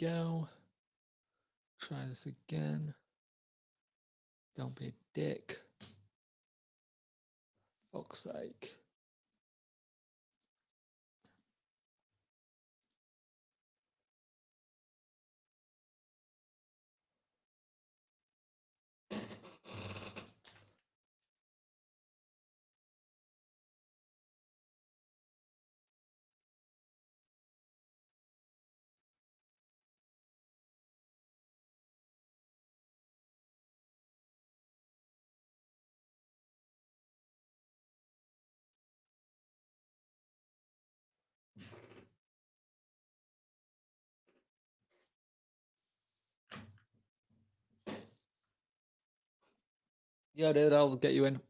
go. Try this again. Don't be a dick. Fuck's sake. Yeah, dude, I'll get you in.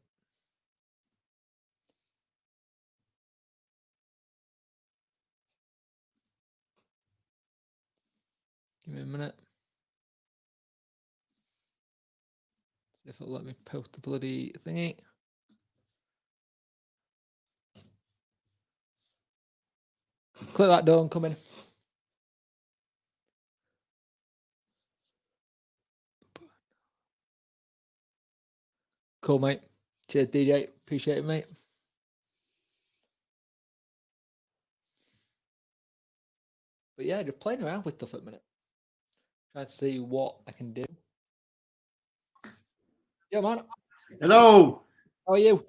Give me a minute. See if it'll let me post the bloody thingy. Click that door and come in. Cool, mate. Cheers, DJ. Appreciate it, mate. But yeah, just playing around with stuff at the minute. Trying to see what I can do. Yo, man. Hello. How are you?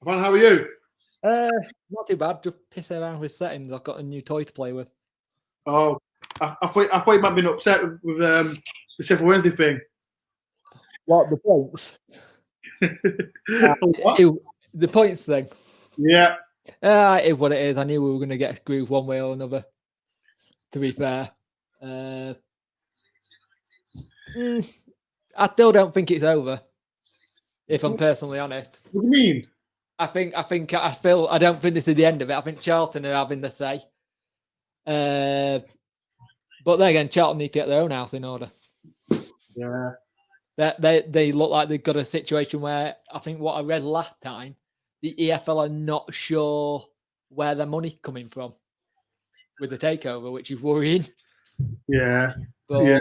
Fine, how are you? Not too bad. Just pissing around with settings. I've got a new toy to play with. Oh, I thought you might have been upset with the Sheffield Wednesday thing. What, the points? What? The points thing. Yeah. It is what it is. I knew we were going to get screwed one way or another, to be fair. I still don't think it's over, if I'm personally honest. What do you mean? I don't think this is the end of it. I think Charlton are having the say. But then again, Charlton need to get their own house in order. Yeah. They look like they've got a situation where I think what I read last time, the EFL are not sure where their money's coming from with the takeover, which is worrying. Yeah. But yeah.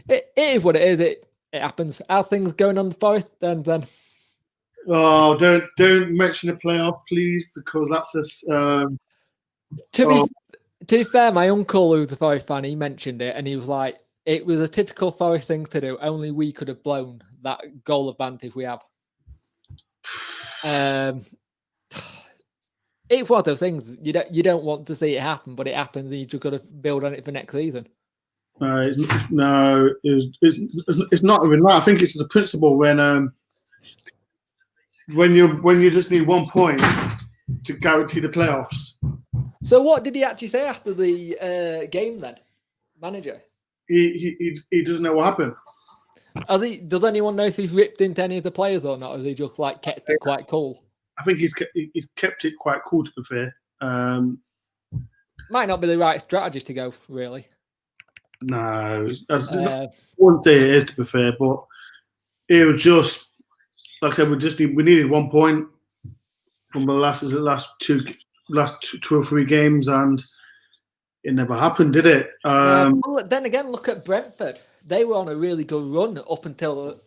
It is what it is. It happens. How things going on the Forest then? Oh, don't mention the playoff, please, because that's a. To be fair, my uncle, who's a Forest fan, he mentioned it, and he was like, "It was a typical Forest thing to do. Only we could have blown that goal advantage we have." It's one of those things you don't want to see it happen, but it happens, and you just got to build on it for next season. No, it's not even that. I think it's the principle when you just need 1 point to guarantee the playoffs. So what did he actually say after the game then, manager? He doesn't know what happened. Does anyone know if he's ripped into any of the players or not? Or has he just like kept it quite cool? I think he's kept it quite cool, to be fair. Might not be the right strategy to go, really. No, I wouldn't say it is, to be fair, but it was just like I said. We needed 1 point from the last 2 or 3 games, and it never happened, did it? Well, then again, look at Brentford. They were on a really good run up until it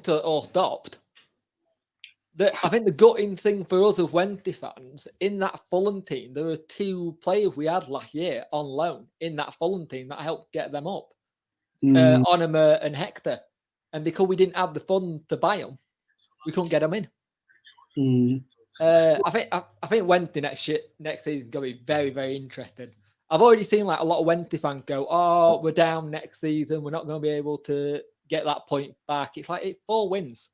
all stopped. I think the gutting thing for us as Wednesday fans, in that Fulham team, there were 2 players we had last year on loan in that Fulham team that helped get them up. Onima and Hector. And because we didn't have the fund to buy them, we couldn't get them in. I think Wednesday next season is going to be very, very interesting. I've already seen like a lot of Wednesday fans go, "Oh, we're down next season. We're not going to be able to get that point back." It's like 4 wins.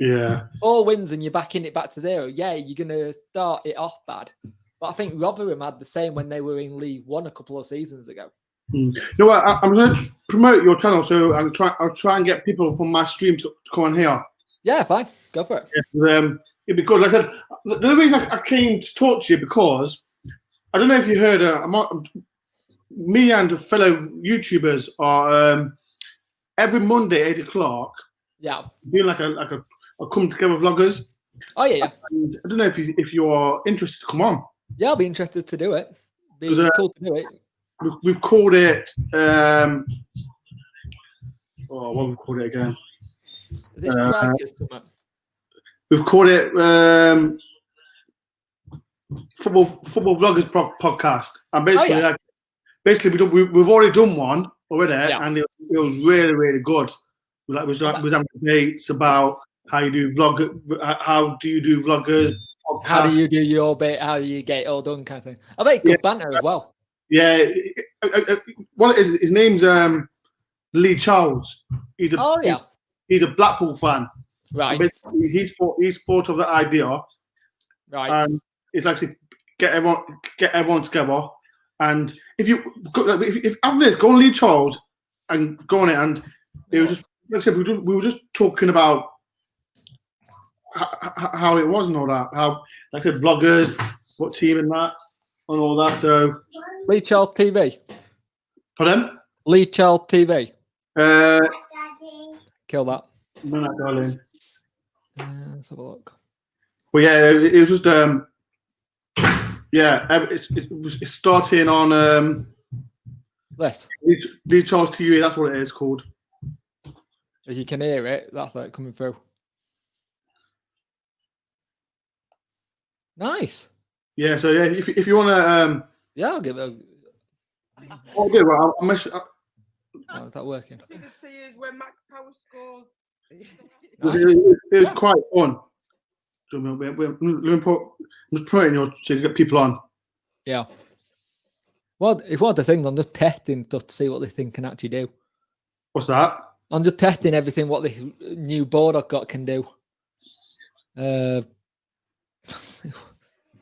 Yeah. 4 wins and you're backing it back to 0. Yeah, you're going to start it off bad. But I think Rotherham had the same when they were in League One a couple of seasons ago. You know what? I'm going to promote your channel, so I'll try and get people from my stream to come on here. Yeah, fine. Go for it. Yeah, because like I said, the only reason I came to talk to you because I don't know if you heard. Me and fellow YouTubers are every Monday 8 o'clock. Yeah. Doing like a come together vloggers. Oh yeah. And I don't know if you are interested to come on. Yeah, I'll be interested to do it. Be cool to do it. we've called it. What have we called it again? Is it Strikers? We've called it football vloggers podcast, and basically, we've already done one already, and it was really good. We was having debates about how you do how do you do vloggers, podcast. How do you do your bit, how do you get it all done, kind of thing. I bet good banter as well. Yeah, what it is, his name's Lee Charles. He's a Blackpool fan. Right. And basically, he's thought of the idea. Right. And it's like to get everyone together. And if after this, go on Lee Charles and go on it. And it was just, like I said, we were just talking about how it was and all that. How, like I said, vloggers, what team and that, and all that. So Lee Charles TV. Pardon? Lee Charles TV. Kill that. No, darling. Let's have a look. Well, yeah, it was just it's starting on this. Lee Charles TV. That's what it is called. If you can hear it, that's like coming through. Nice. Yeah. So yeah, if you want to, I'll give it. I'll do it. I'll mess. Oh, is that working? See the tears when Max Power scores. It was quite fun. I'm just putting you to get people on. Yeah. Well, if one of the things, I'm just testing stuff to see what this thing can actually do. What's that? I'm just testing everything what this new board I've got can do.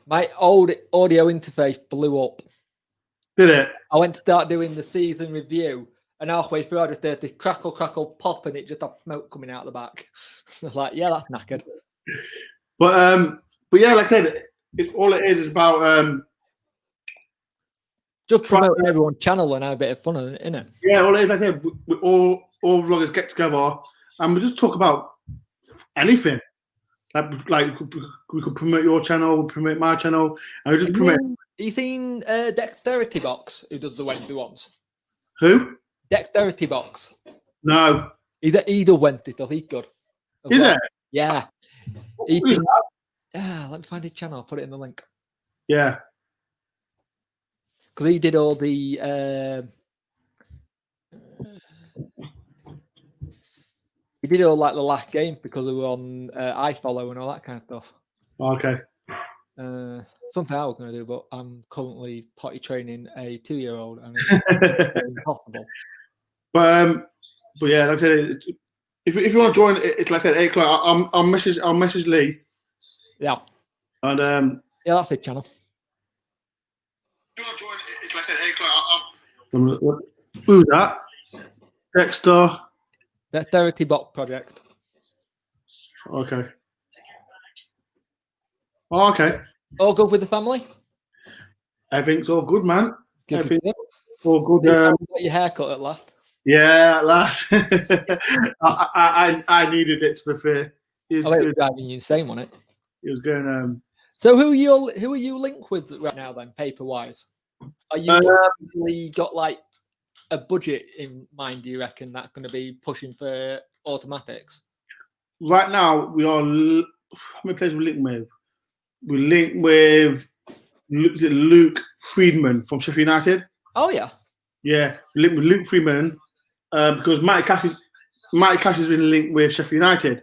My old audio interface blew up. Did it? I went to start doing the season review, and halfway through I just heard the crackle, pop, and it just had smoke coming out the back. I was like, yeah, that's knackered. But yeah, like I said, all it is about just promoting everyone's channel and have a bit of fun in it. Yeah, all it is, like I said, we all vloggers get together and we just talk about anything. Like we could promote your channel, promote my channel, and we just promote. You seen Dexterity Box, who does the Wednesday ones? Who? Dexterity Box. No. He does Wednesday stuff. He's good. Is it? Yeah. Let me find his channel. I'll put it in the link. Yeah. Because he did all the he did all like the last game because we were on iFollow and all that kind of stuff. Okay. Something I was going to do, but I'm currently potty training a 2-year-old and it's impossible. But yeah, like I said, if you want to join, it's like I said, 8 o'clock. I'll message Lee. Yeah. And yeah, that's his channel. If you want to join, it's like I said, 8 o'clock. Who's that? Dexter. Dexterity Bot Project. Okay. Oh, okay. All good with the family? Everything's all good, man. Everything's all good. Got your haircut at last. Yeah, at last. I needed it, to be fair. It was driving you insane, wasn't it? It was going. So who are you linked with right now then, paper wise? Are you really got like a budget in mind? Do you reckon that's going to be pushing for automatics? Right now, we are. How many players we linked with? We linked with Luke Friedman from Sheffield United. Oh yeah. Yeah, we linked with Luke Friedman because Matty Cash has been linked with Sheffield United.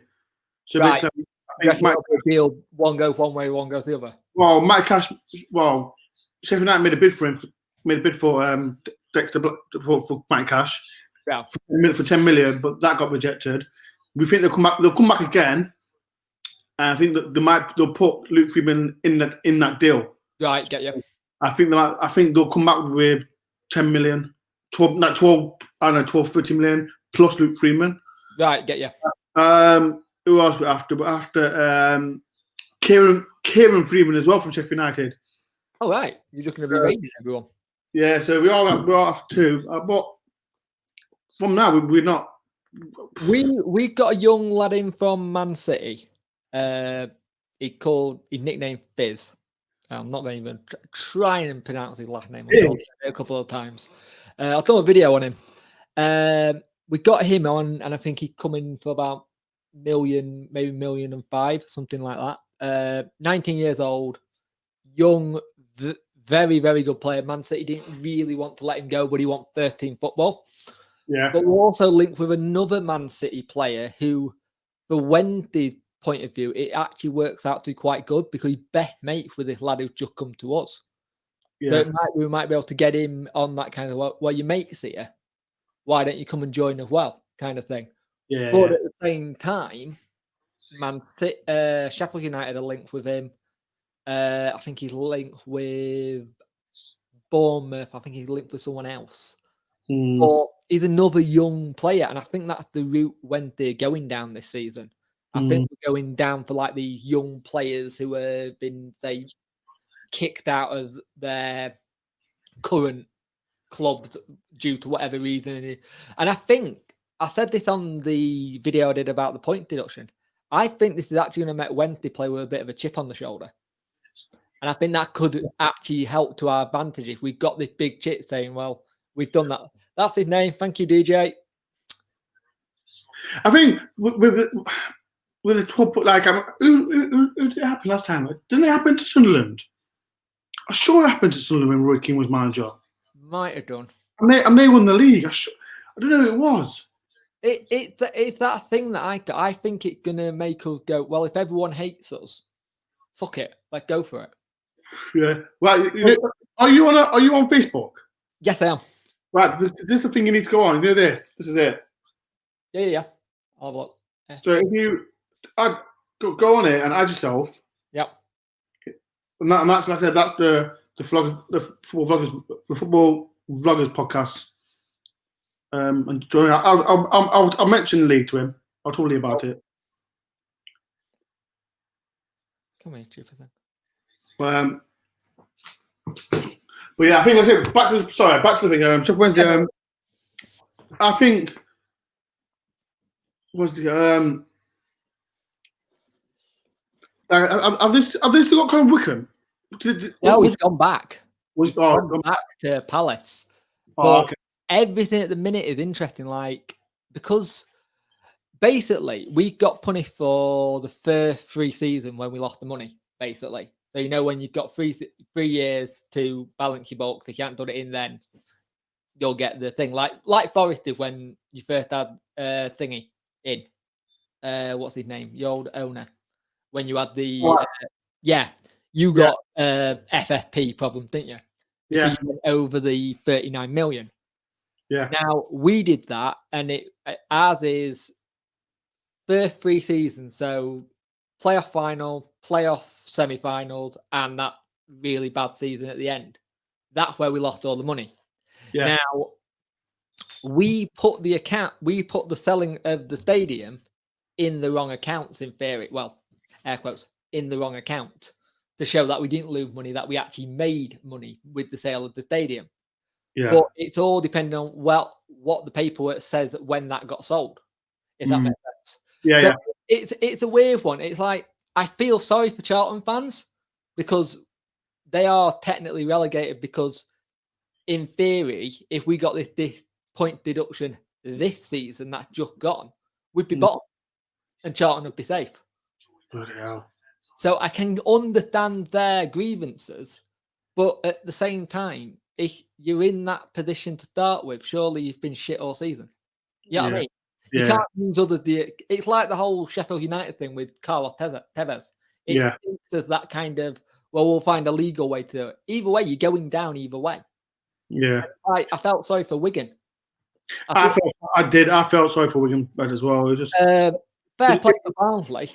So right. basically, I think deal one goes one way, one goes the other. Well, Matty Cash. Well, Sheffield United made a bid for him. Made a bid for Dexter for Matty Cash. Yeah. For 10 million, but that got rejected. We think they'll come back. They'll come back again. And I think that they'll put Luke Friedman in that deal. Right, get you. I think they'll come back with 10 million, 12, 13 million plus Luke Friedman. Right, get you. Who else we after? But after Kieran Freeman as well from Sheffield United. Oh right, you're just going to be rating everyone. Yeah, so we are after 2. But from now we're not. We got a young lad in from Man City. His nicknamed Fizz. I'm not going to even try and pronounce his last name. It I've told it a couple of times. I've done a video on him. We got him on, and I think he's coming for about million, maybe 1,000,005, something like that. 19 years old, young, very, very good player. Man City didn't really want to let him go, but he wants 13 football. Yeah. But we're also linked with another Man City player who, for Wendy's point of view, it actually works out to be quite good because he's best mates with this lad who's just come to us. Yeah. So we might be able to get him on that kind of, well, your mate's here. Why don't you come and join as well? Kind of thing. Yeah. But at the same time, Sheffield United are linked with him. I think he's linked with Bournemouth. I think he's linked with someone else. But he's another young player, and I think that's the route when they're going down this season. I think we're going down for like the young players who have been, say, kicked out of their current clubs due to whatever reason. And I think I said this on the video I did about the point deduction. I think this is actually going to make Wednesday play with a bit of a chip on the shoulder. And I think that could actually help to our advantage if we've got this big chip saying, well, we've done that. That's his name. Thank you, DJ. I think with the 12, like, who did it happen last time? Didn't it happen to Sunderland? I'm sure it happened to Sunderland when Roy Keane was manager. Might have done. And they won the league. I don't know who it was. It's that thing that I think it's going to make us go, well, if everyone hates us, fuck it. Let's go for it. Yeah. Well, are you on Facebook? Yes, I am. Right. This is the thing you need to go on. You know this. This is it. Yeah. I'll have a look. Yeah. So if you go on it and add yourself. Yep. And that's like I said, that's the football vloggers podcast. And join. I'll mention the league to him. I'll talk to you about it. Come here, Chief. But yeah, I think that's it. Back to the thing. Sheffield Wednesday. I think was the have they still got Colin Wickham? No, he's gone back. He's gone back to Palace. Okay. Everything at the minute is interesting, like, because basically we got punished for the first 3 seasons when we lost the money, basically. So, you know, when you've got 3 years to balance your books, if you haven't done it in then, you'll get the thing. Like Forest did when you first had thingy in. What's his name? Your old owner. When you had the... you got FFP problem, didn't you? Because you went over the 39 million. Yeah. Now, we did that, and ours is first 3 seasons, so playoff final, playoff semi-finals, and that really bad season at the end. That's where we lost all the money. Yeah. Now, we put the selling of the stadium in the wrong accounts in theory. Well, air quotes, in the wrong account to show that we didn't lose money, that we actually made money with the sale of the stadium. Yeah. But it's all depending on what the paperwork says when that got sold. If that makes sense. Yeah. It's a weird one. It's like I feel sorry for Charlton fans because they are technically relegated because in theory, if we got this point deduction this season that's just gone, we'd be bottom and Charlton would be safe. Bloody hell. So I can understand their grievances, but at the same time, if you're in that position to start with, surely you've been shit all season. You know what I mean? You can't use it's like the whole Sheffield United thing with Carlos Tevez. It's that kind of, well, we'll find a legal way to do it. Either way, you're going down either way. Yeah. I felt sorry for Wigan. I felt sorry for Wigan as well. It was just fair play for Barnsley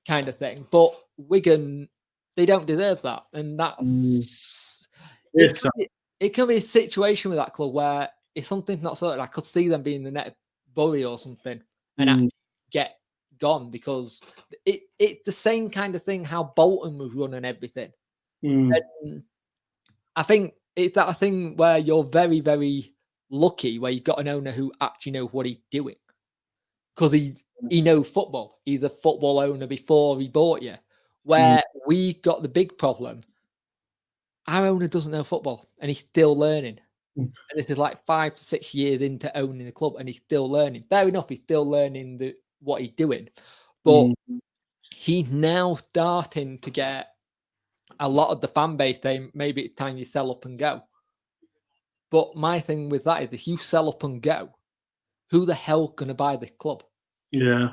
kind of thing. But Wigan, they don't deserve that. And that's... It can be a situation with that club where if something's not sorted, I could see them being the net bury or something and actually get gone because it's the same kind of thing how Bolton was running everything. And I think it's that thing where you're very, very lucky where you've got an owner who actually knows what he's doing because he knows football. He's a football owner before he bought you. Where we got the big problem our owner doesn't know football and he's still learning. Mm. And this is like 5 to 6 years into owning the club and he's still learning. Fair enough, he's still learning what he's doing. But he's now starting to get a lot of the fan base saying maybe it's time you sell up and go. But my thing with that is if you sell up and go, who the hell going to buy this club? Yeah.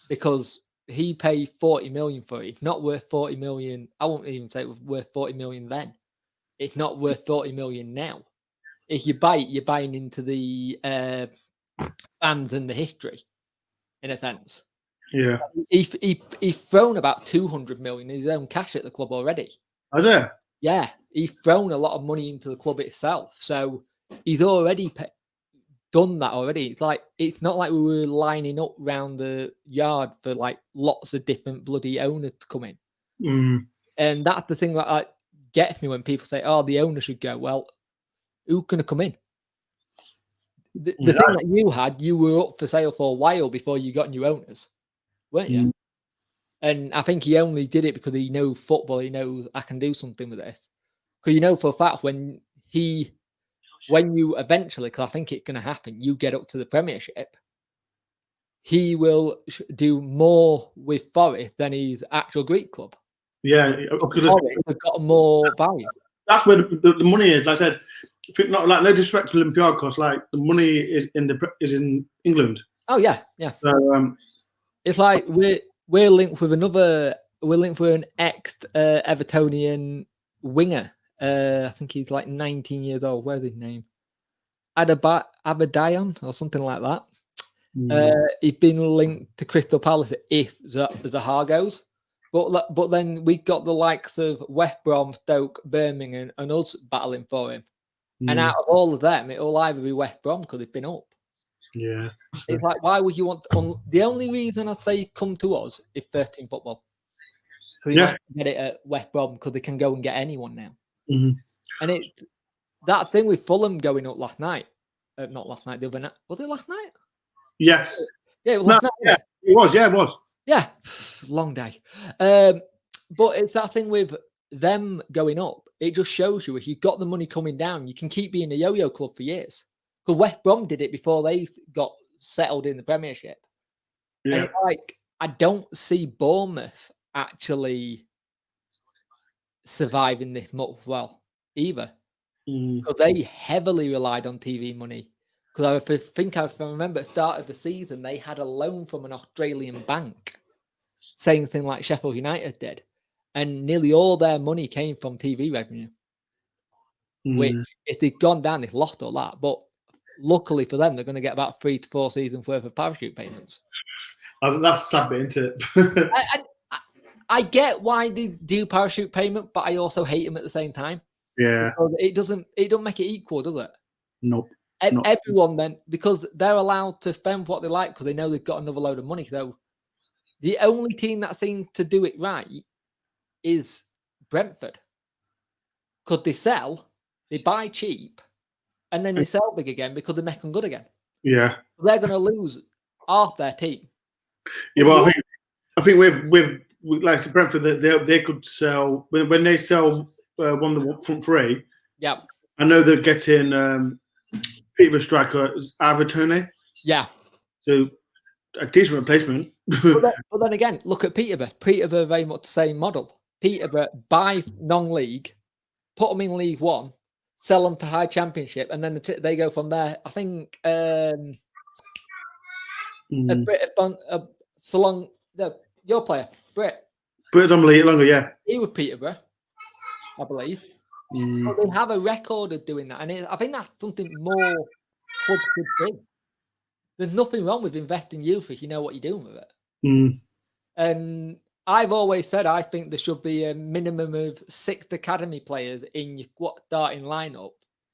Because he paid 40 million for it. It's not worth 40 million. I won't even say it was worth 40 million then. It's not worth 40 million now. If you buy it, you're buying into the fans and the history, in a sense. Yeah. He's thrown about 200 million in his own cash at the club already. Has it? Yeah, he's thrown a lot of money into the club itself. So he's already done that already. It's not like we were lining up round the yard for like lots of different bloody owners to come in. And that's the thing that gets me when people say, "Oh, the owner should go." Well, who's going to come in? The thing that you were up for sale for a while before you got new owners, weren't you? And I think he only did it because he knows football. He knows I can do something with this. Because you know for a fact when you eventually, because I think it's going to happen, you get up to the Premiership, he will do more with Forest than his actual Greek club. Yeah, because Forest have got more value. That's where the money is. Like I said, not like no disrespect to Olympiacos, like the money is in England. Oh yeah. So, it's like we're linked with an ex Evertonian winger. I think he's like 19 years old. Where's his name? Abadayan or something like that. He's been linked to Crystal Palace if Zaha goes. But then we got the likes of West Brom, Stoke, Birmingham, and us battling for him. And out of all of them, it'll either be West Brom because they've been up. Yeah. It's like, why would you want the only reason I say come to us is 13 football. Because you might get it at West Brom because they can go and get anyone now. And it's that thing with Fulham going up last night. Not last night, the other night. Was it last night? Yeah. Yeah, it was last night. Yeah, it was. Yeah, it was. Yeah, long day. But it's that thing with them going up. It just shows you if you've got the money coming down, you can keep being a yo-yo club for years. Because West Brom did it before they got settled in the Premiership. Yeah. And it's like, I don't see Bournemouth actually surviving this much well either. Because they heavily relied on TV money. Because if I remember at the start of the season, they had a loan from an Australian bank, same thing like Sheffield United did. And nearly all their money came from TV revenue. Which, if they'd gone down, they'd lost all that. But luckily for them, they're going to get about 3 to 4 seasons worth of parachute payments. That's a sad bit, isn't it? I get why they do parachute payment, but I also hate them at the same time. Yeah. Because it doesn't make it equal, does it? Nope. Everyone then, because they're allowed to spend what they like because they know they've got another load of money. So the only team that seems to do it right is Brentford. Because they sell, they buy cheap, and then they sell big again because they make them good again. Yeah. They're going to lose half their team. Yeah, well, I think with like Brentford, they could sell when they sell one of the front three. Yeah. I know they're getting Peterborough striker Evertonian. Yeah. So a decent replacement. but then again, look at Peterborough. Peterborough very much the same model. Peterborough buy non-league, put them in League One, sell them to high championship, and then they go from there. I think your player, Brit's on league longer, yeah. He was Peterborough, I believe. But they have a record of doing that, and I think that's something more clubs could do. There's nothing wrong with investing youth if you know what you're doing with it. And I've always said I think there should be a minimum of 6 academy players in your starting lineup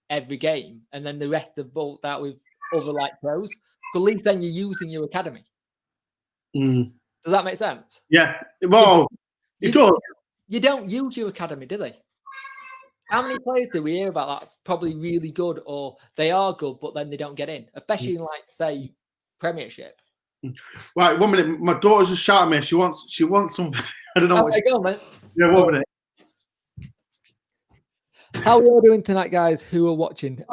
every game, and then the rest are bulked out with other like pros. At least then you're using your academy. Does that make sense? Yeah. Well, it does. You don't use your academy, do they? How many players do we hear about that? Probably really good, or they are good, but then they don't get in, especially in like say Premiership. Right, 1 minute. My daughter's just shouting at me. She wants something. I don't know what. Go on, man. Yeah, 1 minute. How are we all doing tonight, guys, who are watching?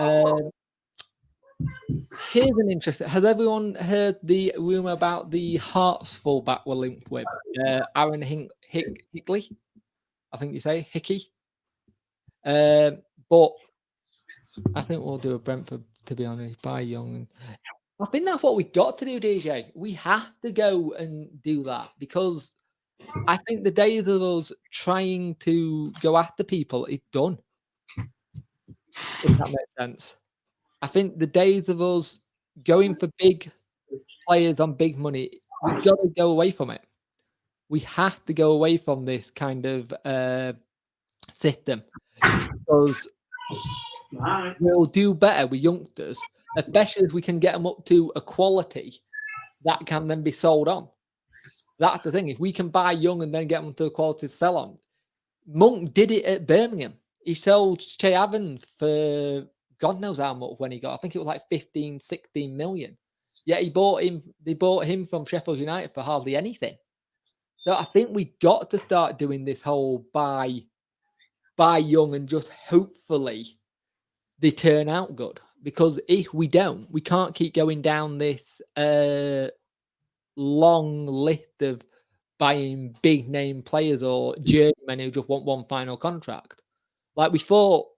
Here's an interesting. Has everyone heard the rumor about the Hearts fullback we're linked with? Aaron Hickley, I think you say Hickey. But I think we'll do a Brentford, to be honest, by Young. I think that's what we got to do, DJ. We have to go and do that because I think the days of us trying to go after people is done. If that makes sense. I think the days of us going for big players on big money, we got to go away from it. We have to go away from this kind of system because we'll do better with youngsters, especially if we can get them up to a quality that can then be sold on. That's the thing. If we can buy young and then get them to a quality to sell on, Monk did it at Birmingham. He sold Che Evans for God knows how much when he got. I think it was like 15, 16 million. Yeah, they bought him from Sheffield United for hardly anything. So I think we got to start doing this whole buy young and just hopefully they turn out good. Because if we don't, we can't keep going down this long list of buying big name players or journeymen who just want one final contract. Like we thought,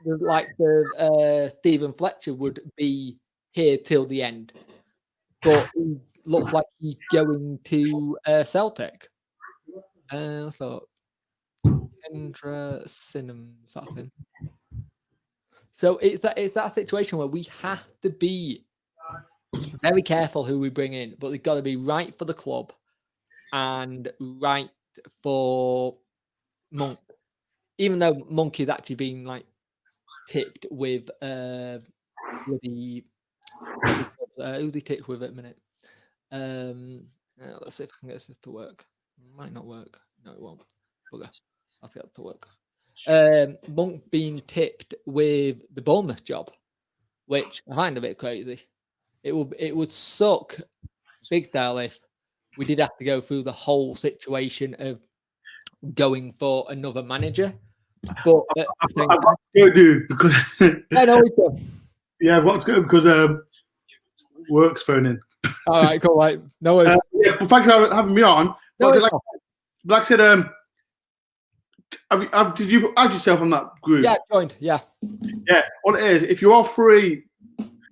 the Stephen Fletcher would be here till the end, but he looks like he's going to Celtic. So Kendra Simmons, that's him. So it's that situation where we have to be very careful who we bring in, but they've got to be right for the club and right for Monk. Even though Monk is actually being like tipped with the who's he tipped with at a minute? Let's see if I can get this to work. Might not work. No, it won't. Bugger. I'll get it to work. Monk being tipped with the Bournemouth job, which I find a bit crazy. It would suck big style if we did have to go through the whole situation of going for another manager. But at the same time, dude, because I know it's done. Yeah, what's good because work's phoning. All right, cool. Right, no worries. Yeah, well, thank you for having me on. No, like I said, did you add yourself on that group? Yeah, I joined. Yeah. Yeah. What it is, if you are free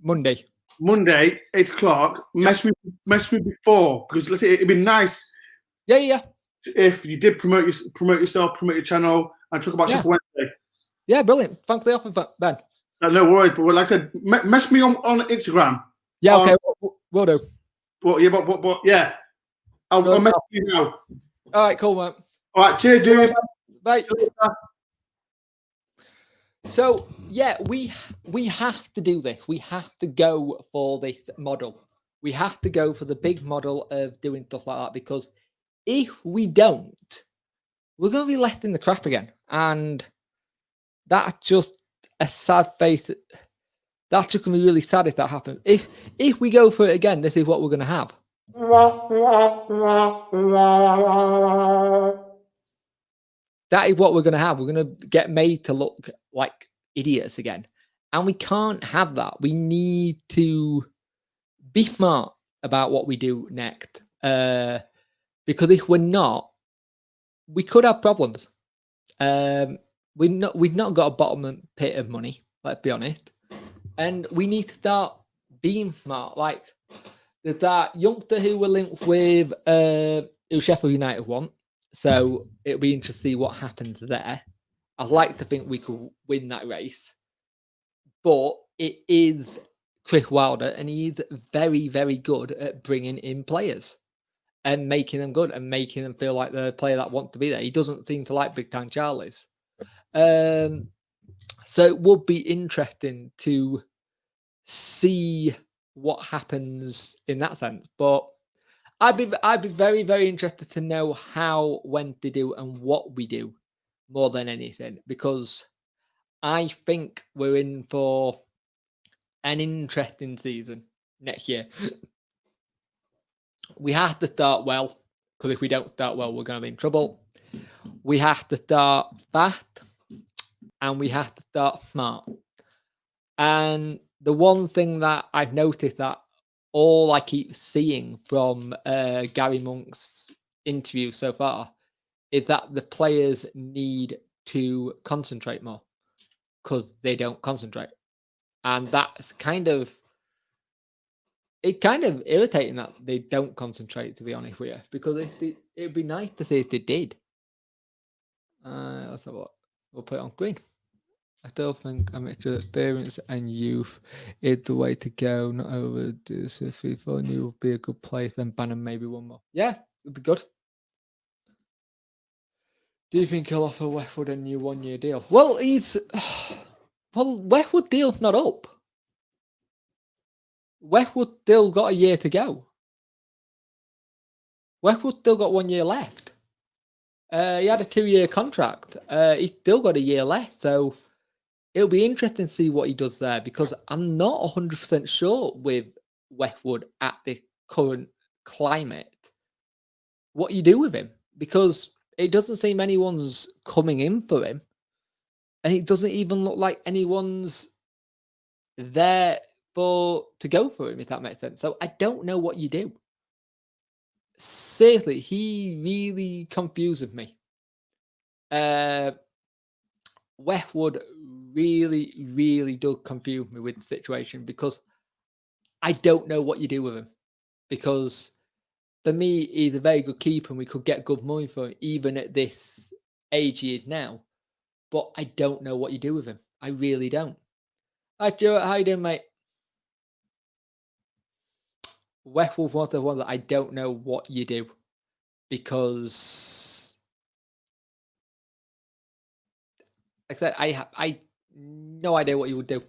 Monday, 8:00, mess me before because let's say it'd be nice. Yeah. If you did promote yourself, promote your channel, and talk about stuff Wednesday. Yeah, brilliant. Thanks for the offer, Ben. No worries, but like I said, mess me on Instagram. Yeah, okay, we'll do. Well, yeah, but yeah, I'll message you now. All right, cool, man. All right, cheers, dude. Bye. So yeah, we have to do this. We have to go for this model. We have to go for the big model of doing stuff like that because if we don't, we're going to be left in the crap again, and that's just a sad face. That's just going to be really sad if that happens. If we go for it again, this is what we're going to have. That is what we're going to have. We're going to get made to look like idiots again. And we can't have that. We need to be smart about what we do next. Because if we're not, we could have problems. We've not got a bottom pit of money, let's be honest. And we need to start being smart. Like, there's that youngster who we're linked with who Sheffield United want. So it'll be interesting to see what happens there. I'd like to think we could win that race. But it is Chris Wilder, and he is very, very good at bringing in players and making them good and making them feel like the player that wants to be there. He doesn't seem to like big time Charlies. So it would be interesting to see what happens in that sense. But I'd be very, very interested to know how, when to do, and what we do more than anything, because I think we're in for an interesting season next year. We have to start well, because if we don't start well, we're going to be in trouble. We have to start fast, and we have to start smart. And the one thing that I've noticed that all I keep seeing from Gary Monk's interview so far is that the players need to concentrate more because they don't concentrate. And that's kind of irritating that they don't concentrate, to be honest with you, because it'd be nice to see if they did. Let's have a look. We'll put it on green. I still think a mixture of experience and youth is the way to go. Not overdo so 3-4 and you will be a good place, then ban and maybe one more. Yeah, it'd be good. Do you think he'll offer Westwood a new 1-year deal? Well, Westwood deal's not up. Westwood still got a year to go. Westwood still got 1 year left. He had a 2-year contract. He's still got a year left, so it'll be interesting to see what he does there, because I'm not 100% sure with Westwood at the current climate what you do with him, because it doesn't seem anyone's coming in for him, and it doesn't even look like anyone's there to go for him, if that makes sense. So I don't know what you do. Seriously, he really confuses me. Westwood really, really does confuse me with the situation, because I don't know what you do with him. Because for me, he's a very good keeper and we could get good money for him, even at this age he is now. But I don't know what you do with him. I really don't. Hi, Stuart. How you doing, mate? Westwood's one of the ones that I don't know what you do, because like I said, I no idea what you would do.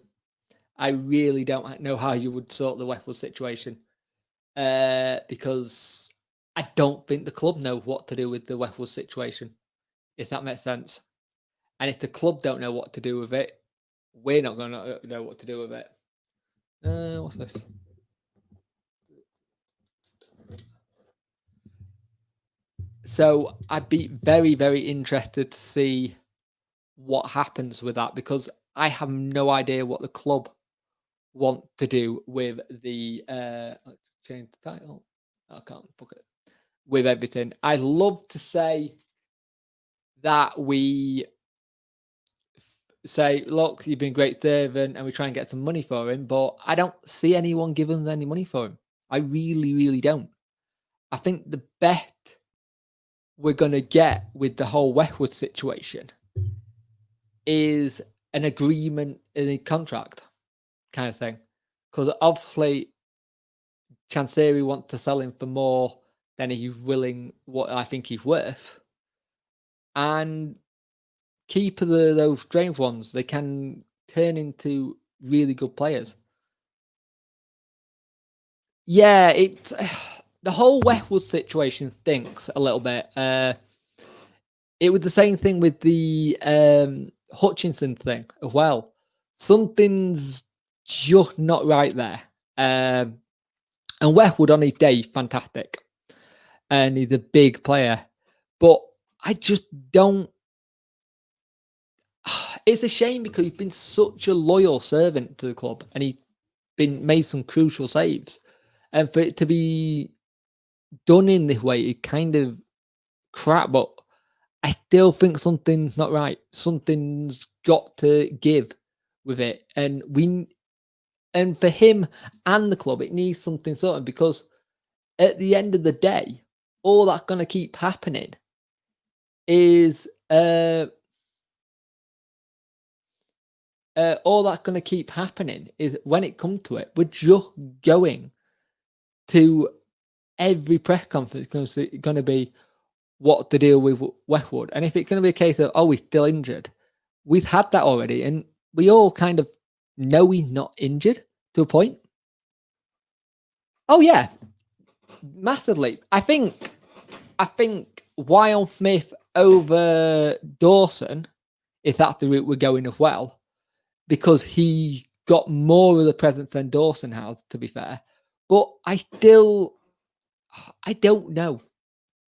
I really don't know how you would sort the Westwood situation, because I don't think the club know what to do with the Westwood situation, if that makes sense. And if the club don't know what to do with it, we're not going to know what to do with it. What's this? So I'd be very, very interested to see what happens with that, because I have no idea what the club want to do with the let's change the title. I can't book it with everything. I'd love to say that we say, look, you've been a great servant, and we try and get some money for him, but I don't see anyone giving us any money for him. I really, really don't. I think the bet we're going to get with the whole Westwood situation is an agreement in a contract kind of thing. Because obviously, Chansiri wants to sell him for more than he's willing, what I think he's worth. And keep those strange ones, they can turn into really good players. Yeah, it's the whole Westwood situation stinks a little bit. It was the same thing with the Hutchinson thing as well. Something's just not right there. And Westwood on his day, fantastic. And he's a big player. But I just don't. It's a shame, because he's been such a loyal servant to the club and he's made some crucial saves. And for it to be done in this way, it kind of crap. But I still think something's not right. Something's got to give with it. And for him and the club, it needs something sorted, because at the end of the day, all that's going to keep happening is when it comes to it, we're just going to every press conference going to be what to deal with Westwood. And if it's going to be a case of, oh, he's still injured, we've had that already, and we all kind of know he's not injured to a point. Oh yeah, massively. I think Wild Smith over Dawson, if that's the route we're going as well, because he got more of the presence than Dawson has, to be fair. But I don't know.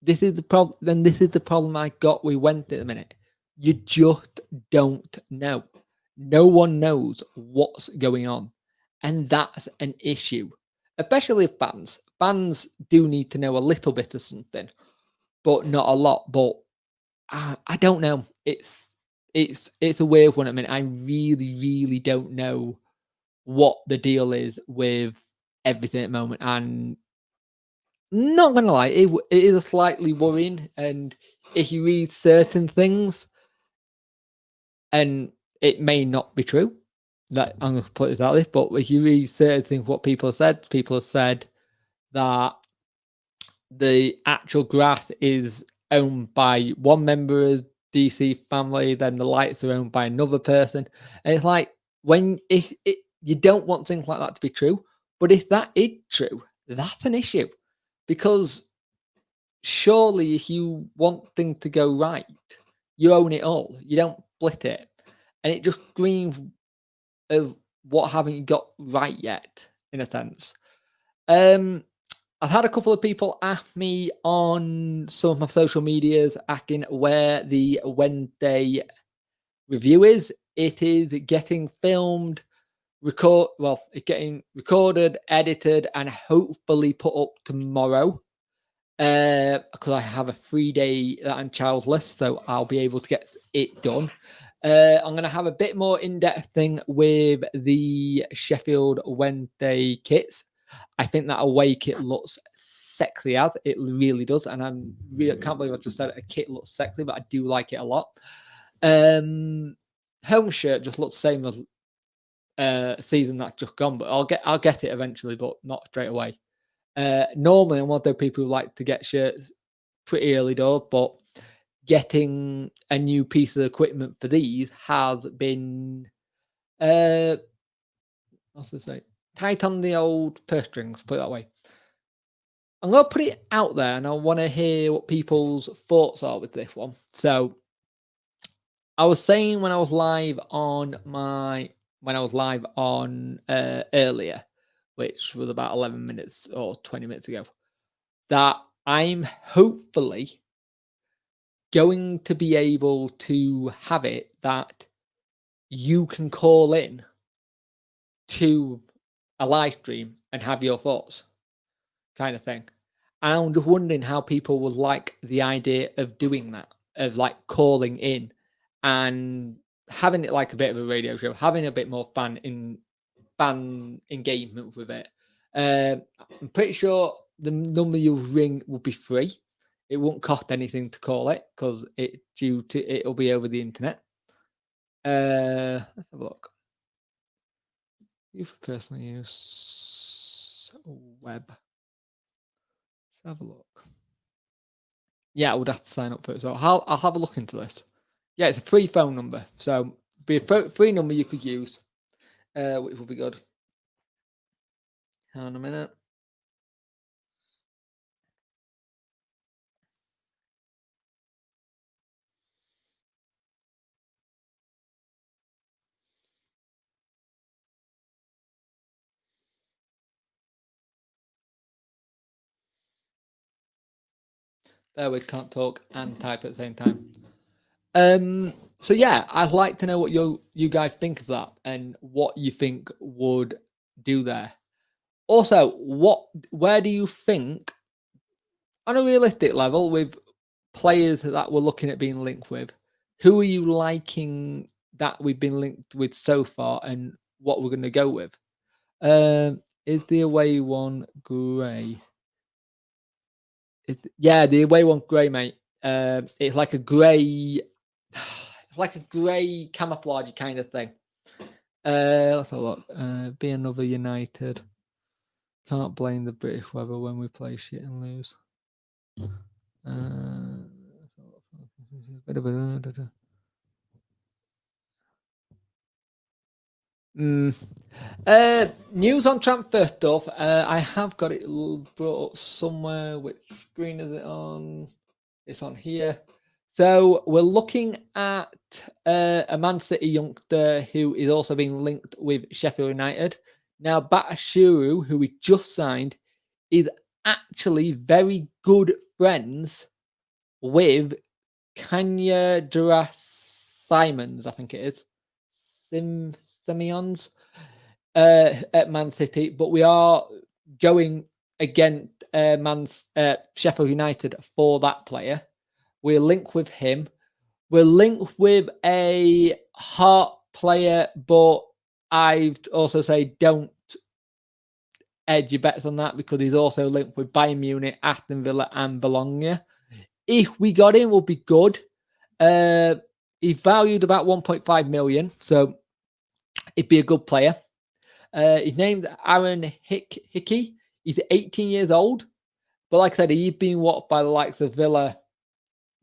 This is the problem. Then this is the problem I got with Wentz at the minute. You just don't know. No one knows what's going on. And that's an issue, especially fans. Fans do need to know a little bit of something, but not a lot. But I don't know. It's a weird one. I mean, I really don't know what the deal is with everything at the moment. And not gonna lie, it is slightly worrying. And if you read certain things, and it may not be true, that I'm gonna put it out this, but if you read certain things, what people have said that the actual grass is owned by one member of DC family, then the lights are owned by another person. And it's like if you don't want things like that to be true, but if that is true, that's an issue. Because surely if you want things to go right, you own it all. You don't split it. And it just screams of what haven't you got right yet, in a sense. I've had a couple of people ask me on some of my social medias asking where the Wednesday review is. It is getting filmed, it's getting recorded, edited, and hopefully put up tomorrow. Because I have a 3-day that I'm childless, so I'll be able to get it done. I'm going to have a bit more in-depth thing with the Sheffield Wednesday kits. I think that away kit looks sexy as it really does, and I can't believe I just said a kit looks sexy, but I do like it a lot. Home shirt just looks the same as season that's just gone, but I'll get it eventually, but not straight away. Normally, I'm one of those people who like to get shirts pretty early door, but getting a new piece of equipment for these has been what's to say? Tight on the old purse strings, put it that way. I'm gonna put it out there, and I want to hear what people's thoughts are with this one. So, I was saying when I was live on earlier, which was about 11 minutes or 20 minutes ago, that I'm hopefully going to be able to have it that you can call in to a live stream and have your thoughts, kind of thing. And I'm just wondering how people would like the idea of doing that, of like calling in and having it like a bit of a radio show, having a bit more fan engagement with it. I'm pretty sure the number you'll ring will be free. It won't cost anything to call it because it'll be over the internet. Let's have a look. You for personal use web. Let's have a look. Yeah, I would have to sign up for it. So I'll have a look into this. Yeah, it's a free phone number. So be a free number you could use, which will be good. Hang on a minute. There we can't talk and type at the same time. So yeah, I'd like to know what you guys think of that and what you think would do there. Also, where do you think, on a realistic level, with players that we're looking at being linked with, who are you liking that we've been linked with so far, and what we're going to go with? Is the away one grey? Yeah, the away one grey, mate. It's like a grey. It's like a grey camouflage kind of thing. Let's have a look. Be another United. Can't blame the British weather when we play shit and lose. News on transfer stuff. I have got it brought up somewhere. Which screen is it on? It's on here. So we're looking at a Man City youngster who is also being linked with Sheffield United. Now, Batashuru, who we just signed, is actually very good friends with Kanya Simons, I think it is. Simeons at Man City, but we are going against Sheffield United for that player. We're linked with him. We're linked with a Heart player, but I'd also say don't edge your bets on that because he's also linked with Bayern Munich, Aston Villa, and Bologna. If we got him, would be good. He's valued about 1.5 million, so he'd be a good player. His name's Aaron Hickey. He's 18 years old, but like I said, he's been watched by the likes of Villa,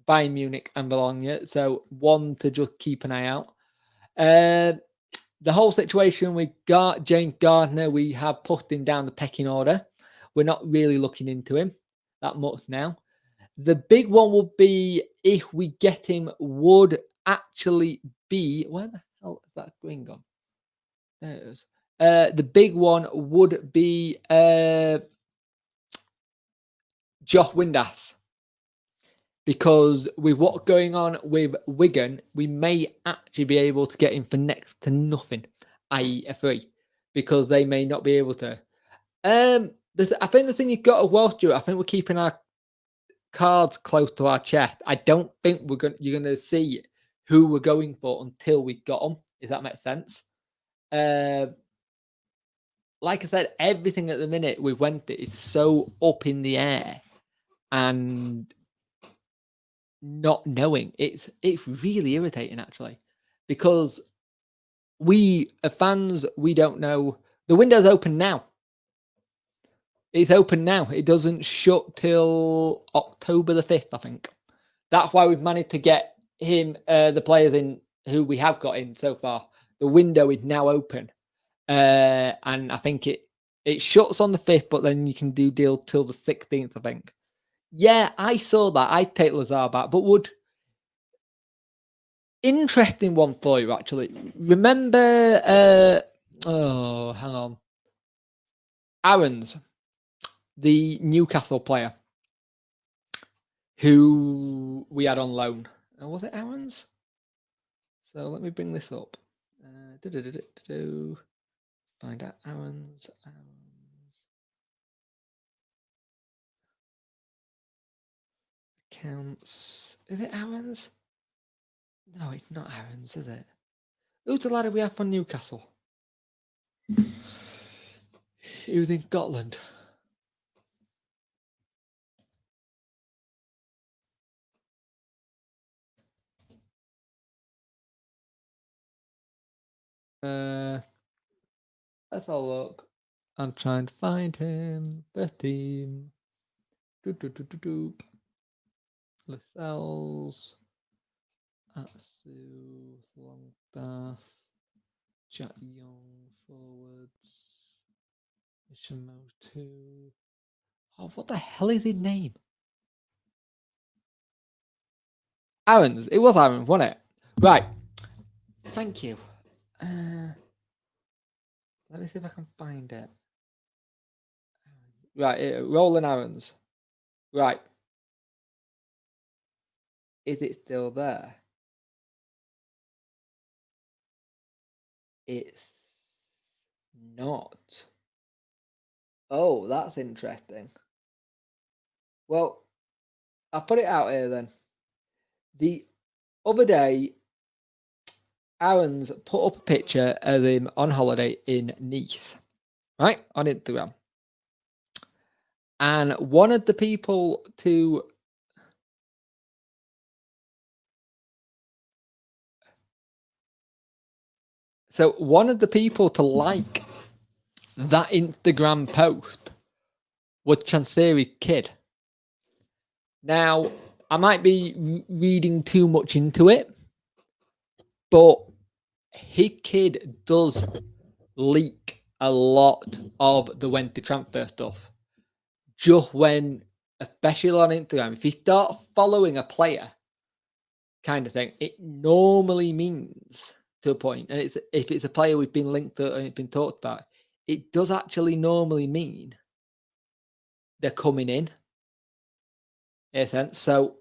Bayern Munich, and Bologna, so one to just keep an eye out. The whole situation with James Gardner, we have put him down the pecking order. We're not really looking into him that much now. The big one would be if we get him would actually be where the hell is that green gone? There it is. The big one would be Josh Windass. Because with what's going on with Wigan, we may actually be able to get him for next to nothing, i.e. a free, because they may not be able to. I think the thing you've got as well, Stuart, I think we're keeping our cards close to our chest. I don't think you're going to see who we're going for until we got them, if that makes sense. Like I said, everything at the minute with Wednesday is so up in the air and not knowing. It's really irritating actually, because we as fans, we don't know. The window's open now. It's open now. It doesn't shut till October the 5th, I think. That's why we've managed to get him, the players in who we have got in so far. The window is now open. And I think it shuts on the 5th, but then you can do deal till the 16th, I think. Yeah, I saw that. I'd take Lazar back, but would... Interesting one for you, actually. Remember... hang on. Aaron's, the Newcastle player who we had on loan. Was it Aaron's? So let me bring this up. Find out Aaron's. Accounts. Is it Aaron's? No, it's not Aaron's, is it? Who's the lad we have from Newcastle? He was in Scotland. Let's have a look. I'm trying to find him. The team. Lascelles. Atsu. Longstaff. Jack Young. Forwards. Ishimo 2. Oh, what the hell is his name? Aaron's. It was Aaron, wasn't it? Right. Thank you. Let me see if I can find it. Right, Roland Aaron's. Right. Is it still there? It's not. Oh, that's interesting. Well, I'll put it out here then. The other day, Aaron's put up a picture of him on holiday in Nice, right? On Instagram. And one of the people to... So one of the people to like that Instagram post was Chansiri Kid. Now, I might be reading too much into it, but his kid does leak a lot of the Wednesday transfer stuff. Just when, especially on Instagram, if you start following a player kind of thing, it normally means to a point, and if it's a player we've been linked to and it's been talked about, it does actually normally mean they're coming in. In a sense. So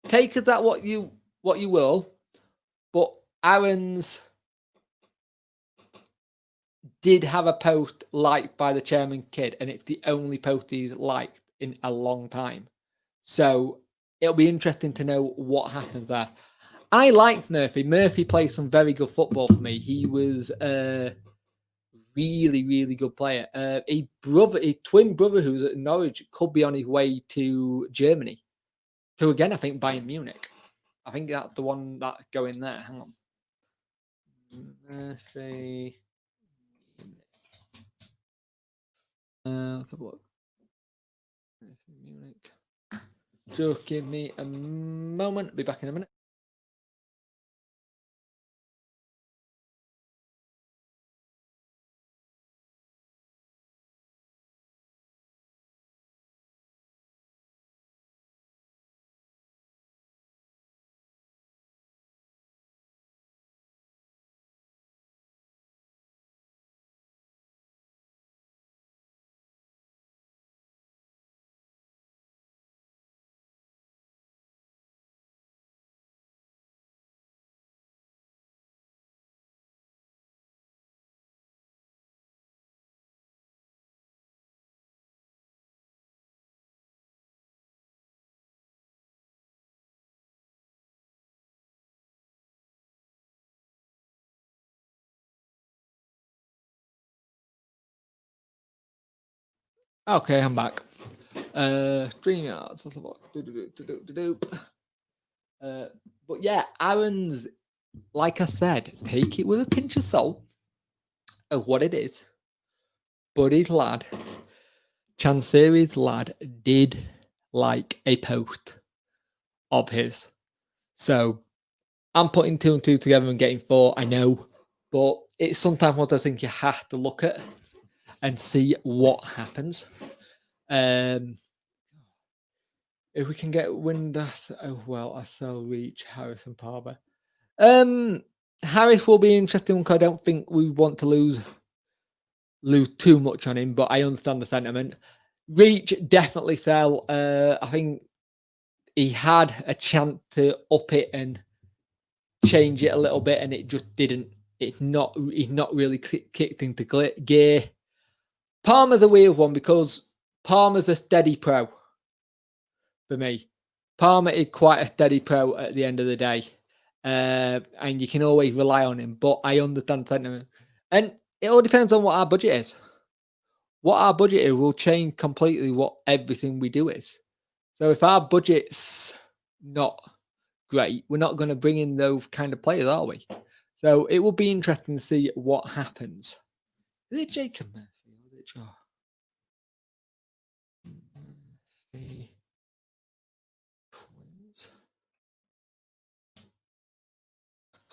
take that what you will, Aaron's did have a post liked by the chairman kid, and it's the only post he's liked in a long time. So it'll be interesting to know what happens there. I liked Murphy. Murphy played some very good football for me. He was a really, really good player. A twin brother who's at Norwich could be on his way to Germany. So again, I think Bayern Munich. I think that's the one that's going there. Hang on. Murphy. Let's have a look. Munich. Just give me a moment. I'll be back in a minute. Okay, I'm back. StreamYards. Let's have a look. But yeah, Aaron's, like I said, take it with a pinch of salt of what it is. Buddy's lad, Chanseri's lad, did like a post of his. So I'm putting 2 and 2 together and getting 4, I know. But it's sometimes what I think you have to look at and see what happens. If we can get Windass, oh well, I sell Reach, Harris and Palmer. Harris will be interesting because I don't think we want to lose too much on him, but I understand the sentiment. Reach, definitely sell. I think he had a chance to up it and change it a little bit, and it just didn't. He's not really kicked into gear. Palmer's a weird one because Palmer's a steady pro for me. Palmer is quite a steady pro at the end of the day. And you can always rely on him. But I understand sentiment. And it all depends on what our budget is. What our budget is will change completely what everything we do is. So if our budget's not great, we're not going to bring in those kind of players, are we? So it will be interesting to see what happens. Is it Jacob Murphy or is it Joe? Murphy. Twins.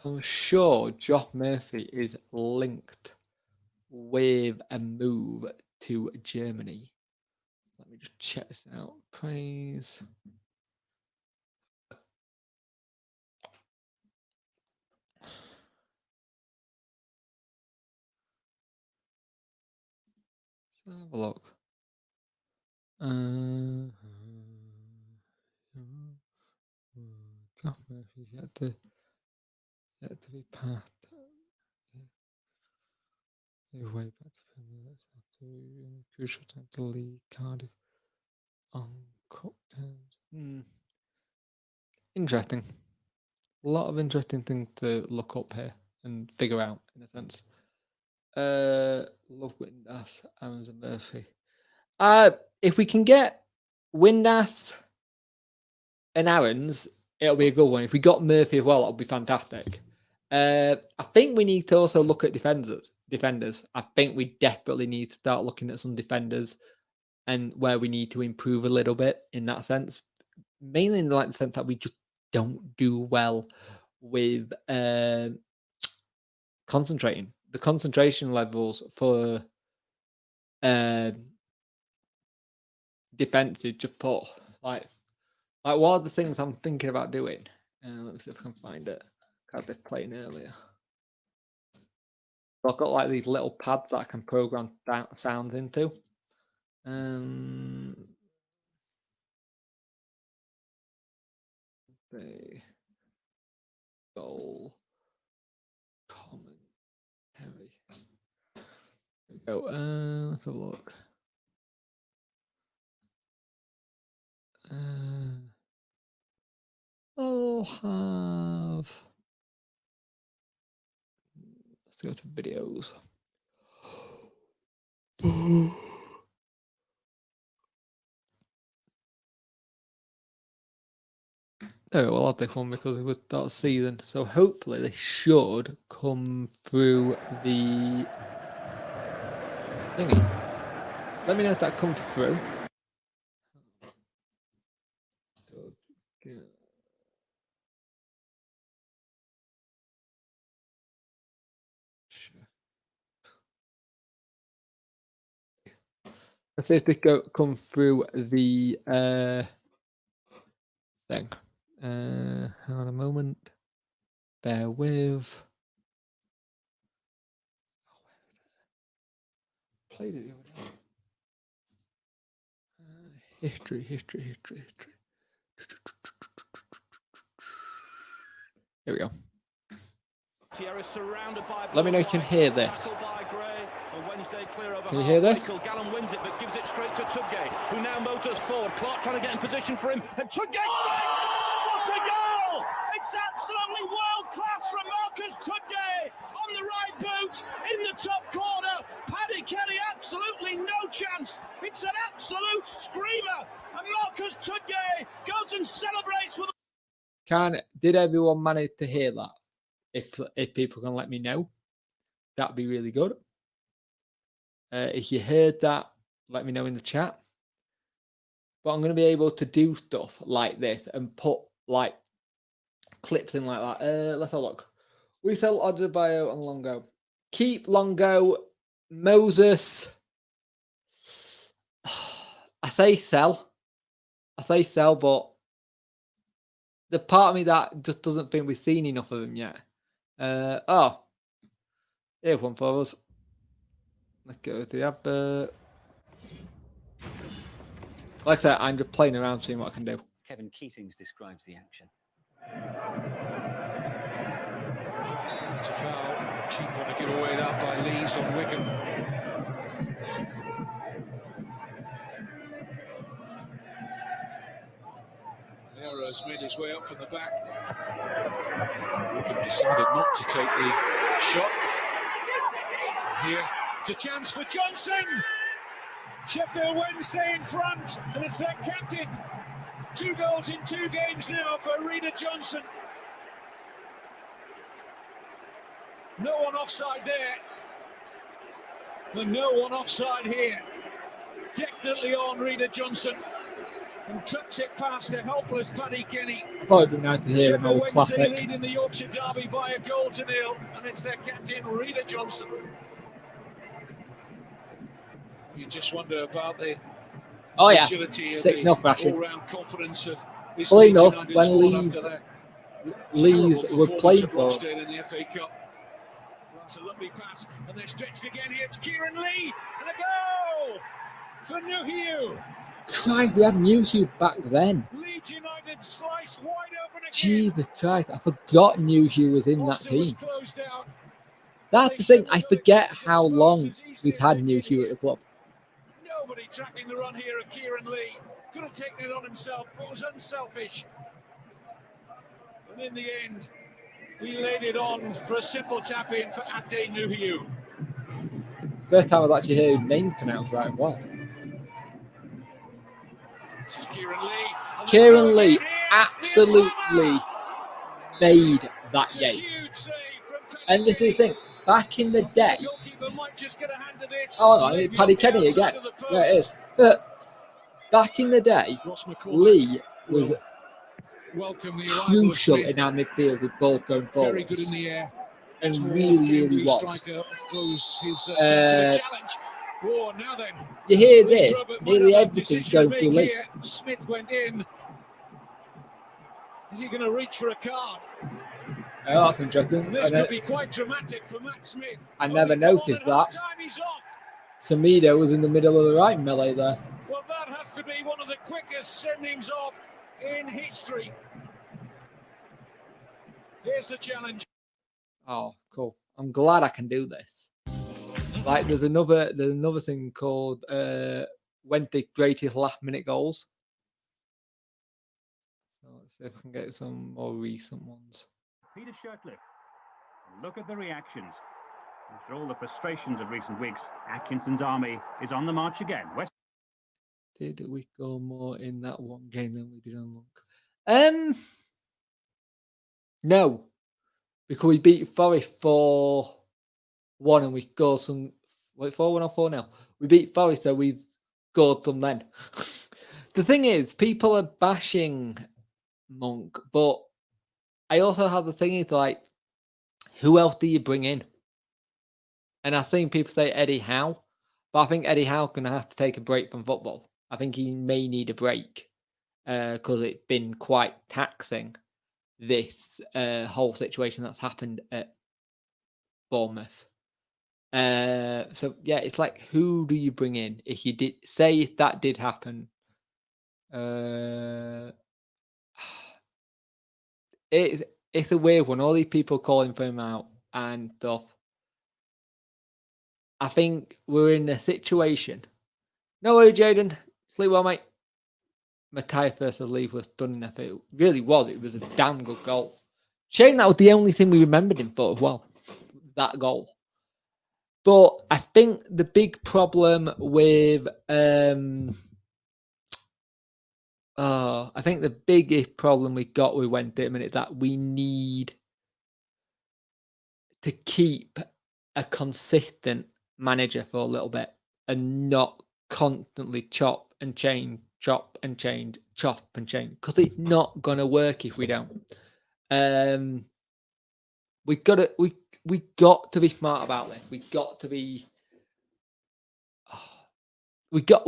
I'm sure Josh Murphy is linked with a move to Germany. Let me just check this out. Praise. Let's have a look. Josh Murphy yet to be part. Way back to Premier League. After crucial time to leave Cardiff on cup terms. Interesting. A lot of interesting things to look up here and figure out in a sense. Love Windass, Aaron's and Murphy. If we can get Windass and Aaron's, it'll be a good one. If we got Murphy as well, that'll be fantastic. I think we need to also look at defenders. I think we desperately need to start looking at some defenders and where we need to improve a little bit in that sense. Mainly in the sense that we just don't do well with concentrating. The concentration levels for defense is just poor. Like what are the things I'm thinking about doing? Let's see if I can find it. Because they're playing earlier. I've got like these little pads that I can program sounds into. The goal go. Let's have a look. I'll have. Let's go to videos. Oh, well, I'll pick one because it was that season. So hopefully they should come through the thingy. Let me know if that comes through. Let's see if they come through the thing. Hang on a moment. Bear with. Played it the other day. History. Here we go. Let me know if you can hear this. Can you hear this? Gallen wins it, but gives it straight to Tudgay, who now motors forward. Clark trying to get in position for him, and Tudgay. What a goal! It's absolutely world class from Marcus Tudgay on the right boot in the top corner. Paddy Kenny absolutely no chance. It's an absolute screamer, and Marcus Tudgay goes and celebrates with. Did everyone manage to hear that? If people can let me know, that'd be really good. If you heard that, let me know in the chat. But I'm going to be able to do stuff like this and put like clips in like that. Let's have a look. We sell Adebayo and Longo. Keep Longo, Moses. I say sell, but the part of me that just doesn't think we've seen enough of him yet. Here's one for us. Let's go to the advert. Like I said, I'm just playing around, seeing what I can do. Kevin Keatings describes the action. It's a foul. Cheap want to give away that by Lees on Wigan. Valera's made his way up from the back. Wigan decided not to take the shot. Here, it's a chance for Johnson. Sheffield Wednesday in front, and it's their captain. 2 goals in 2 games now for Reader Johnson. No one offside there, but no one offside here. Definitely on Reader Johnson, and tucks it past a helpless Paddy Kenny. I've probably been out to hear an old Wednesday classic. lead in the Yorkshire Derby by a goal to nil, and it's their captain Reader Johnson. You just wonder about the agility of the all-round confidence of this Leeds United squad after that. Leeds were playing for in the FA Cup. That's a lovely pass, and they're stretched again here. It's Kieran Lee, and a goal for Nuhiu. Christ, we had Nuhiu back then. Leeds United sliced wide open again. Jesus Christ, I forgot Nuhiu was in that team. That's the thing, I forget how long we've had Nuhiu at the club. Nobody tracking the run here of Kieran Lee. Could have taken it on himself, but was unselfish. And in the end, he laid it on for a simple tap in for Ade Nuhiu. First time I've actually heard his name pronounced right as well. This is Kieran Lee. Kieran Lee absolutely made that game. And this is the thing, back in the day. Oh no, Paddy Kenny again. There it is. Back in the day, Lee was crucial in our midfield with ball going forwards. And really was. You hear this, nearly everything's going through Lee. Smith went in. Is he going to reach for a card? Oh, that's interesting. This could be quite dramatic for Matt Smith. I never noticed that. Samido was in the middle of the right melee there. Well, that has to be one of the quickest sendings off in history. Here's the challenge. Oh, cool. I'm glad I can do this. Like there's another thing called when the greatest last minute goals. So let's see if I can get some more recent ones. Peter Shirtliff. Look at the reactions. After all the frustrations of recent weeks, Atkinson's army is on the march again. Did we go more in that one game than we did on Monk? No, because we beat Forest 4-1 and we go some 4-1 or 4-0. We beat Forest, so we scored them then. The thing is, people are bashing Monk, but I also have the thing is like, who else do you bring in? And I think people say Eddie Howe, but I think Eddie Howe's going to have to take a break from football. I think he may need a break because it's been quite taxing, this whole situation that's happened at Bournemouth. So, yeah, it's like, who do you bring in? If you did, say if that did happen, it's a weird one. All these people calling for him out and stuff. I think we're in a situation. No way, Jaden. Sleep well, mate. Matthias first to leave was stunning. It really was. It was a damn good goal. Shame that was the only thing we remembered him for as well. That goal. But I think the big problem with I think the biggest problem we got with Wednesday is that we need to keep a consistent manager for a little bit and not constantly chop and change, because it's not gonna work if we don't. We got to be smart about this. We got to be. We got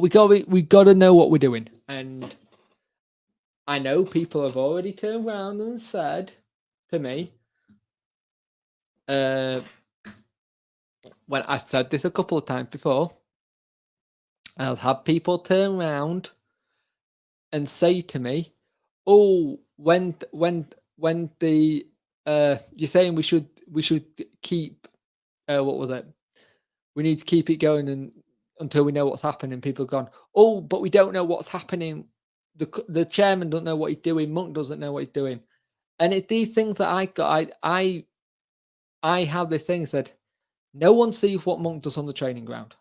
to know what we're doing, and I know people have already turned around and said to me, when I said this a couple of times before, I've had people turn around and say to me, "Oh, when the you're saying we should keep what was it? We need to keep it going and until we know what's happening." People have gone, "Oh, but we don't know what's happening. The chairman doesn't know what he's doing. Monk doesn't know what he's doing." And it's these things that I got. I have this thing said, no one sees what Monk does on the training ground.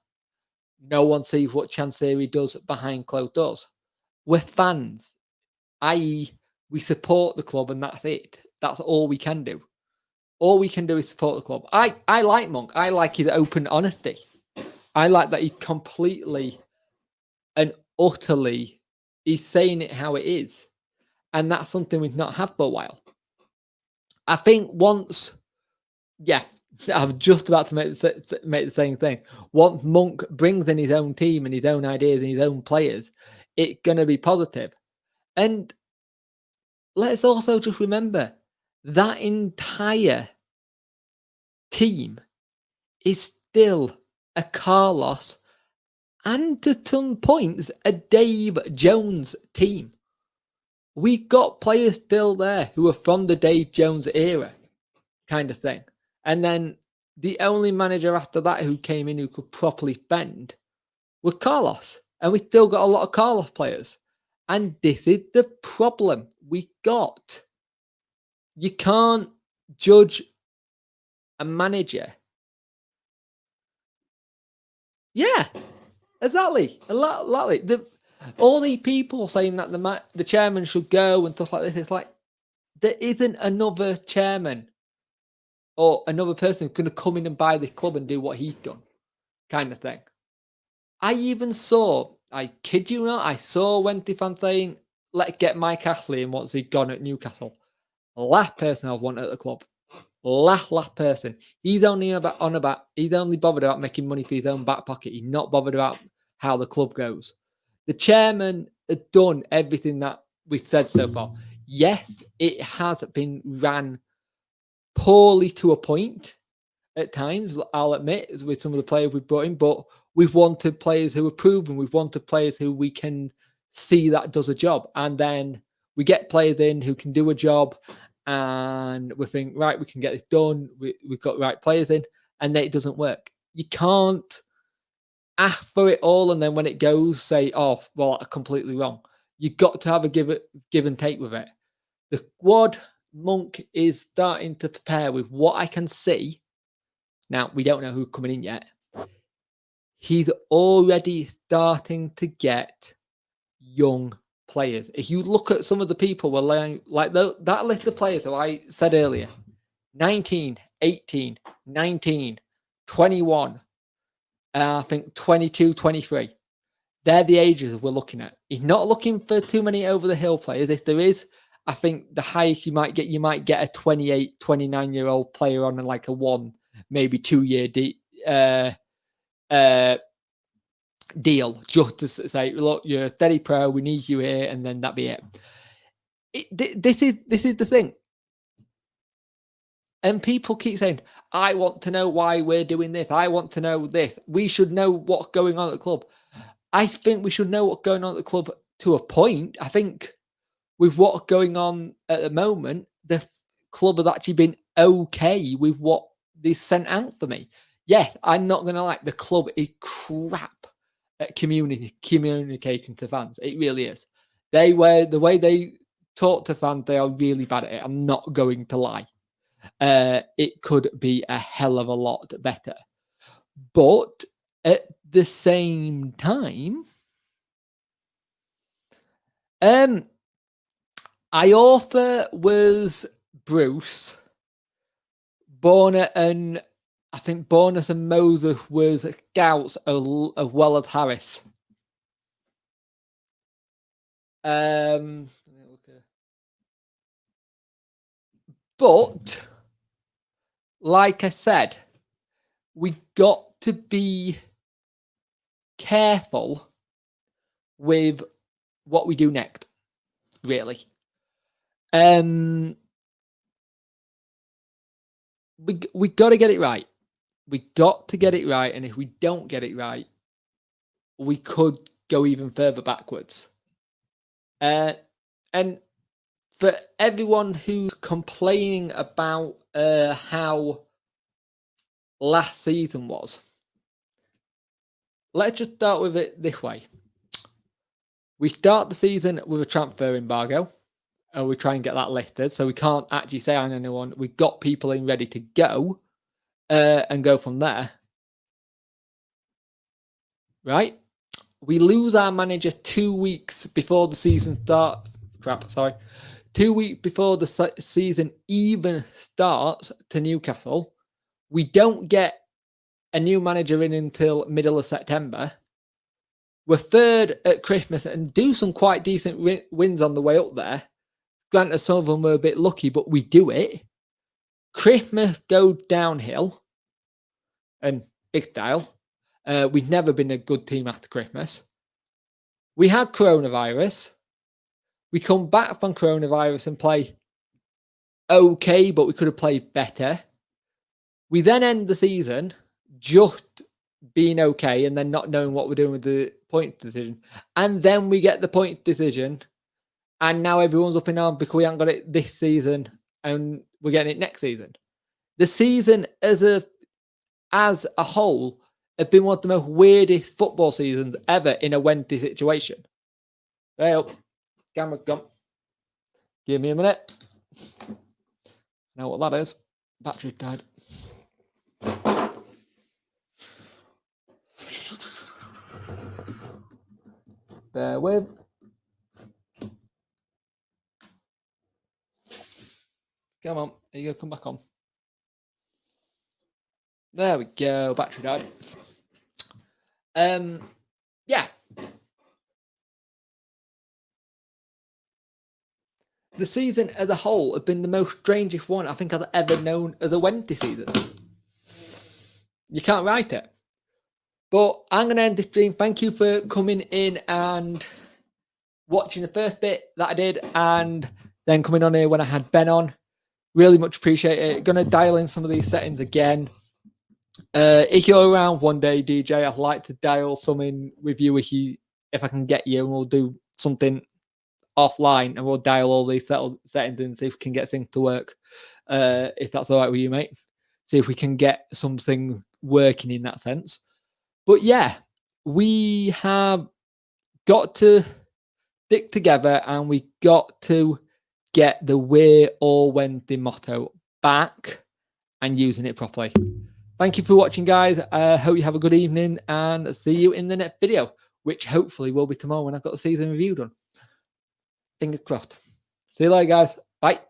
No one sees what Chansiri does behind closed doors. We're fans, i.e., we support the club, and that's it. That's all we can do. All we can do is support the club. I like Monk. I like his open honesty. I like that he completely and utterly he's saying it how it is. And that's something we've not had for a while. I think once, I'm just about to make the same thing. Once Monk brings in his own team and his own ideas and his own players, it's going to be positive. And let's also just remember that entire team is still a Carlos and to some points a Dave Jones team. We got players still there who are from the Dave Jones era kind of thing. And then the only manager after that who came in who could properly bend was Carlos. And we still got a lot of Carlos players. And this is the problem we got. You can't judge a manager. Yeah, exactly. All these people saying that the chairman should go and stuff like this, it's like, there isn't another chairman or another person who's going to come in and buy the club and do what he's done, kind of thing. I even saw, I kid you not, I saw Wendy fan saying, let's get Mike Ashley in once he's gone at Newcastle. Last person I've wanted at the club. Last person. He's only bothered about making money for his own back pocket. He's not bothered about how the club goes. The chairman has done everything that we've said so far. Yes, it has been ran poorly to a point at times, I'll admit, with some of the players we've brought in, but we've wanted players who are proven. We've wanted players who we can see that does a job. And then we get players in who can do a job and we think, right, we can get this done. We've got the right players in, and then it doesn't work. you can't ask for it all, and then when it goes, say, "Oh, well, that's completely wrong." You've got to have a give and take with it. The squad Monk is starting to prepare with what I can see. Now, we don't know who's coming in yet. He's already starting to get young players. If you look at some of the people, that list of players who I said earlier, 19, 18, 19, 21, I think 22, 23. They're the ages we're looking at. He's not looking for too many over-the-hill players. If there is, I think the highest you might get a 28, 29-year-old player on like a 1, maybe 2-year deal, just to say, look, you're a steady pro, we need you here, and then that'd be it. This is the thing. And people keep saying, I want to know why we're doing this. I want to know this. We should know what's going on at the club. I think we should know what's going on at the club to a point. I think with what's going on at the moment, the club has actually been okay with what they sent out for me. Yes, I'm not going to lie. The club is crap at communicating to fans. It really is. The way they talk to fans, they are really bad at it. I'm not going to lie. It could be a hell of a lot better. But at the same time, Iorfa was Bruce. Bonus and Moses was Scouts as well as Harris. But like I said, we got to be careful with what we do next, really. We got to get it right. We got to get it right, and if we don't get it right, we could go even further backwards. And for everyone who's complaining about how last season was, let's just start with it this way. We start the season with a transfer embargo, and we try and get that lifted, so we can't actually say on anyone. We've got people in ready to go, and go from there. Right? We lose our manager 2 weeks before the season starts. 2 weeks before the season even starts to Newcastle. We don't get a new manager in until middle of September. We're third at Christmas and do some quite decent wins on the way up there. Granted, some of them were a bit lucky, but we do it. Christmas goes downhill, and big style. We've never been a good team after Christmas. We had coronavirus. We come back from coronavirus and play okay, but we could have played better. We then end the season just being okay and then not knowing what we're doing with the point decision. And then we get the point decision, and now everyone's up in arms because we haven't got it this season and we're getting it next season. The season as a whole have been one of the most weirdest football seasons ever in a Wednesday situation. Well, camera gone. Give me a minute. Know what that is? Battery died. Bear with. Come on, here you go, come back on. There we go, battery died. Yeah. The season as a whole has been the most strangest one I think I've ever known as a Wednesday season. You can't write it. But I'm going to end this stream. Thank you for coming in and watching the first bit that I did and then coming on here when I had Ben on. Really much appreciate it. Going to dial in some of these settings again. If you're around one day, DJ, I'd like to dial some in with you if I can get you, and we'll do something offline and we'll dial all these settings and see if we can get things to work. If that's all right with you, mate. see if we can get something working in that sense. But yeah, we have got to stick together and we got to get the We're All Wednesday motto back and using it properly. Thank you for watching, guys. I hope you have a good evening and see you in the next video, which hopefully will be tomorrow when I've got the season review done. Fingers crossed. See you later, guys. Bye.